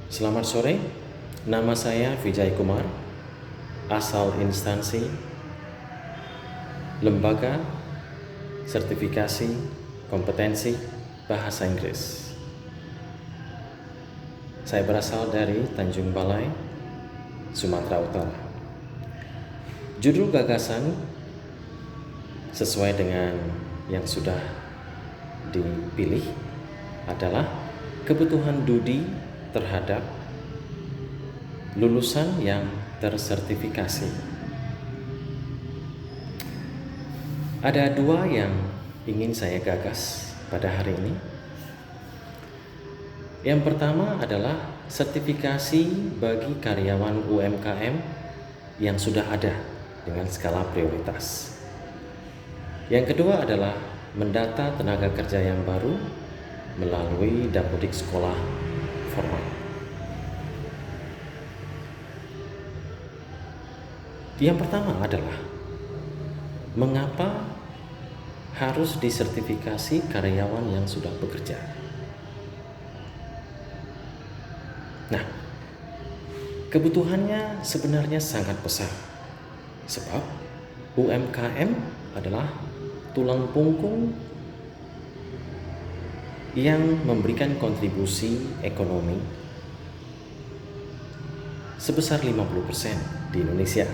Selamat sore, nama saya Vijay Kumar, asal instansi Lembaga Sertifikasi Kompetensi Bahasa Inggris. Saya berasal dari Tanjung Balai, Sumatera Utara. Judul gagasan sesuai dengan yang sudah dipilih adalah kebutuhan Dudi terhadap lulusan yang tersertifikasi. Ada dua yang ingin saya gagas pada hari ini. Yang pertama adalah sertifikasi bagi karyawan UMKM yang sudah ada dengan skala prioritas. Yang kedua adalah mendata tenaga kerja yang baru melalui dapodik sekolah formal. Yang pertama adalah mengapa harus disertifikasi karyawan yang sudah bekerja. Nah, kebutuhannya sebenarnya sangat besar, sebab UMKM adalah tulang punggung yang memberikan kontribusi ekonomi sebesar 50% di Indonesia.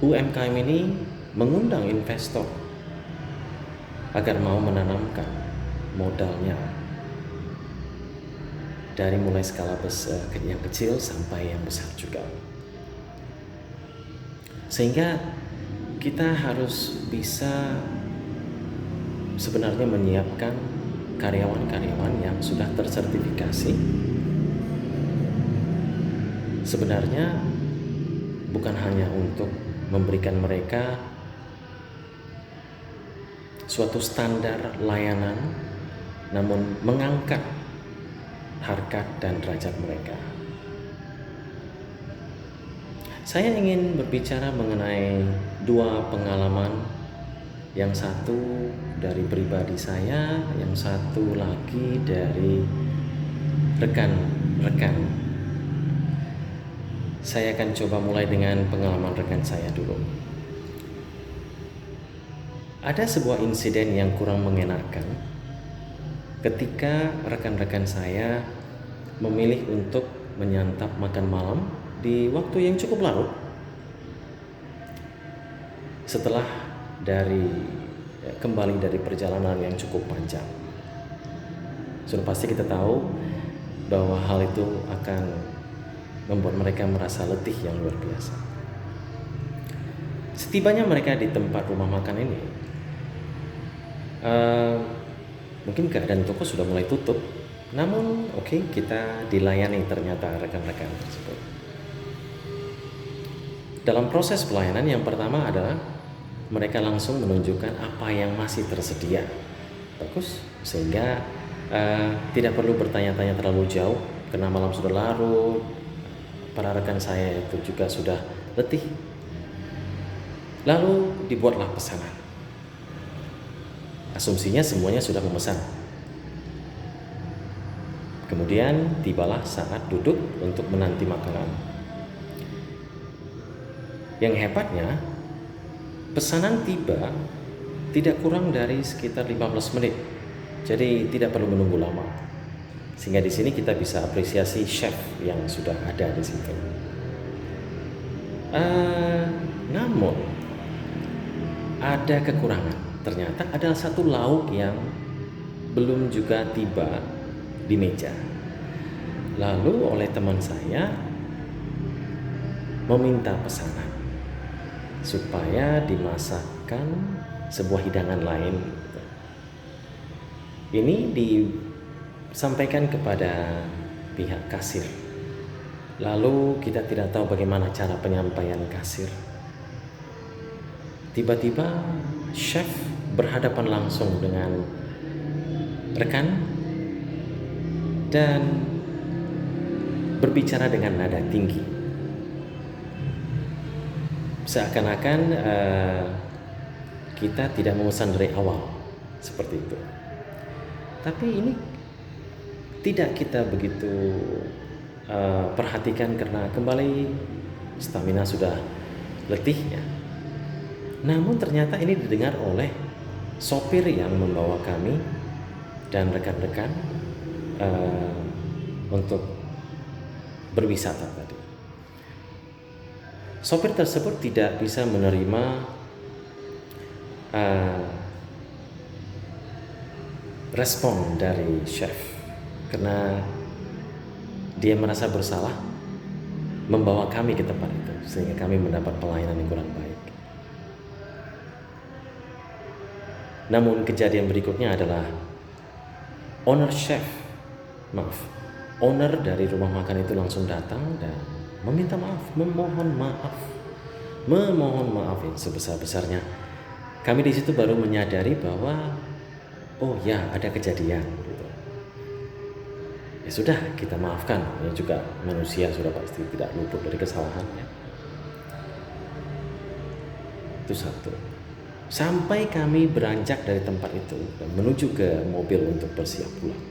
UMKM ini mengundang investor agar mau menanamkan modalnya dari mulai skala besar, yang kecil sampai yang besar juga. Sehingga kita harus bisa sebenarnya menyiapkan karyawan-karyawan yang sudah tersertifikasi. Sebenarnya bukan hanya untuk memberikan mereka suatu standar layanan, namun mengangkat harkat dan derajat mereka. Saya ingin berbicara mengenai dua pengalaman, yang satu dari pribadi saya, yang satu lagi dari rekan-rekan. Saya akan coba mulai dengan pengalaman rekan saya dulu. Ada sebuah insiden yang kurang mengenakan ketika rekan-rekan saya memilih untuk menyantap makan malam di waktu yang cukup larut setelah kembali dari perjalanan yang cukup panjang. Sudah pasti kita tahu bahwa hal itu akan membuat mereka merasa letih yang luar biasa. Setibanya mereka di tempat rumah makan ini, mungkin keadaan toko sudah mulai tutup, namun kita dilayani ternyata rekan-rekan tersebut. Dalam proses pelayanan, yang pertama adalah mereka langsung menunjukkan apa yang masih tersedia. Bagus, sehingga tidak perlu bertanya-tanya terlalu jauh karena malam sudah larut. Para rekan saya itu juga sudah letih. Lalu dibuatlah pesanan. Asumsinya semuanya sudah memesan. Kemudian tibalah saat duduk untuk menanti makanan. Yang hebatnya, pesanan tiba tidak kurang dari sekitar 15 menit. Jadi tidak perlu menunggu lama. Sehingga di sini kita bisa apresiasi chef yang sudah ada di situ. Namun ada kekurangan. Ternyata ada satu lauk yang belum juga tiba di meja. Lalu oleh teman saya meminta pesanan supaya dimasakkan sebuah hidangan lain. Ini disampaikan kepada pihak kasir. Lalu kita tidak tahu bagaimana cara penyampaian kasir. Tiba-tiba chef berhadapan langsung dengan rekan dan berbicara dengan nada tinggi. Seakan-akan kita tidak memesan dari awal, seperti itu. Tapi ini tidak kita begitu perhatikan karena kembali stamina sudah letih ya. Namun ternyata ini didengar oleh sopir yang membawa kami dan rekan-rekan untuk berwisata tadi. Sopir tersebut tidak bisa menerima respon dari chef karena dia merasa bersalah membawa kami ke tempat itu sehingga kami mendapat pelayanan yang kurang baik. Namun kejadian berikutnya adalah owner dari rumah makan itu langsung datang dan meminta maaf, memohon maaf yang sebesar-besarnya. Kami di situ baru menyadari bahwa oh ya, ada kejadian gitu. Ya sudah, kita maafkan. Ya juga manusia sudah pasti tidak luput dari kesalahannya. Itu satu. Sampai kami beranjak dari tempat itu dan menuju ke mobil untuk bersiap pulang.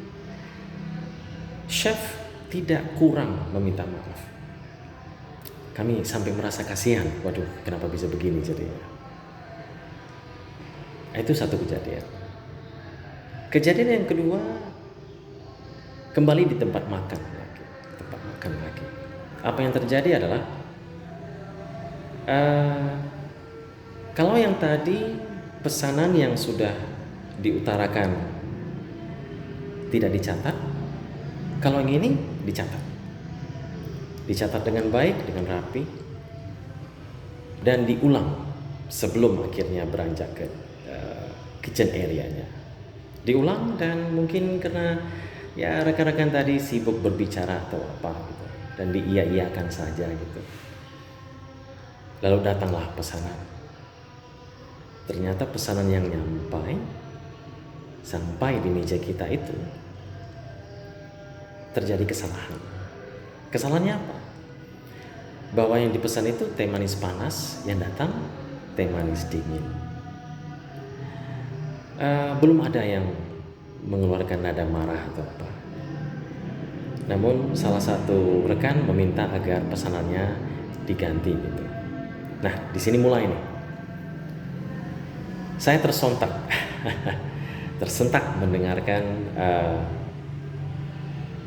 Chef tidak kurang meminta maaf. Kami sampai merasa kasihan. Waduh, kenapa bisa begini jadinya? Itu satu kejadian. Kejadian yang kedua, kembali di tempat makan lagi. Apa yang terjadi adalah kalau yang tadi pesanan yang sudah diutarakan tidak dicatat, kalau yang ini dicatat dengan baik, dengan rapi, dan diulang sebelum akhirnya beranjak ke kitchen area-nya. Diulang dan mungkin karena ya rekan-rekan tadi sibuk berbicara atau apa gitu dan diiya-iyakan saja gitu. Lalu datanglah pesanan. Ternyata pesanan yang sampai di meja kita itu terjadi kesalahan. Kesalahannya apa? Bahwa yang dipesan itu teh manis panas, yang datang teh manis dingin. Belum ada yang mengeluarkan nada marah atau apa. Namun salah satu rekan meminta agar pesanannya diganti gitu. Nah, di sini mulai nih. Saya tersentak mendengarkan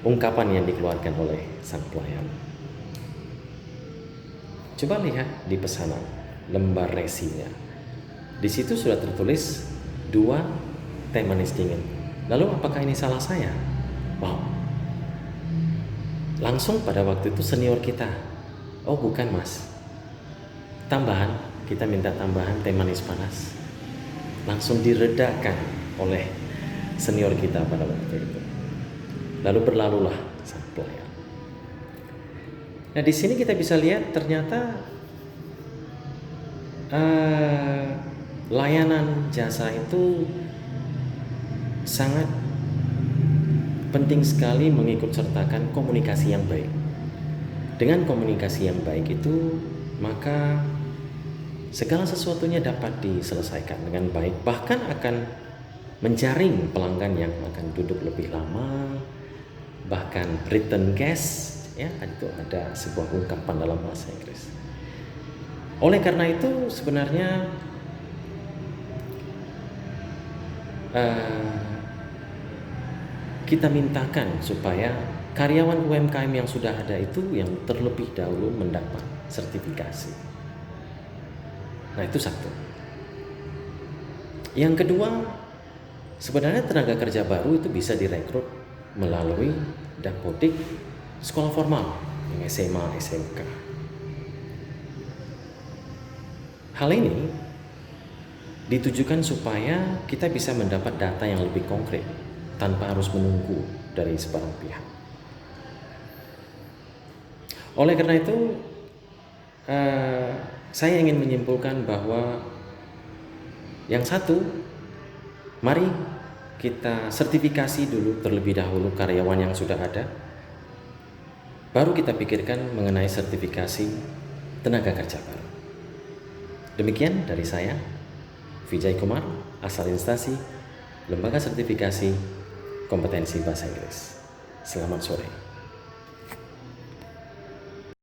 ungkapan yang dikeluarkan oleh sang pelayan. Coba lihat di pesanan lembar resinya. Di situ sudah tertulis 2 teh manis dingin. Lalu apakah ini salah saya? Wow. Langsung pada waktu itu senior kita, oh bukan mas, tambahan, kita minta tambahan teh manis panas. Langsung diredakan oleh senior kita pada waktu itu. Lalu berlalulah sang pelayan. Nah di sini kita bisa lihat ternyata layanan jasa itu sangat penting sekali mengikut sertakan komunikasi yang baik. Dengan komunikasi yang baik itu, maka segala sesuatunya dapat diselesaikan dengan baik, bahkan akan menjaring pelanggan yang akan duduk lebih lama, bahkan return guest, ya itu ada sebuah ungkapan dalam bahasa Inggris. Oleh karena itu sebenarnya kita mintakan supaya karyawan UMKM yang sudah ada itu yang terlebih dahulu mendapat sertifikasi. Nah itu satu. Yang kedua, sebenarnya tenaga kerja baru itu bisa direkrut melalui dapodik sekolah formal yang SMA, SMK. Hal ini ditujukan supaya kita bisa mendapat data yang lebih konkret tanpa harus menunggu dari sebarang pihak. Oleh karena itu, saya ingin menyimpulkan bahwa yang satu, mari kita sertifikasi dulu terlebih dahulu karyawan yang sudah ada, baru kita pikirkan mengenai sertifikasi tenaga kerja baru. Demikian dari saya, Vijay Kumar, asal instansi Lembaga Sertifikasi Kompetensi Bahasa Inggris. Selamat sore.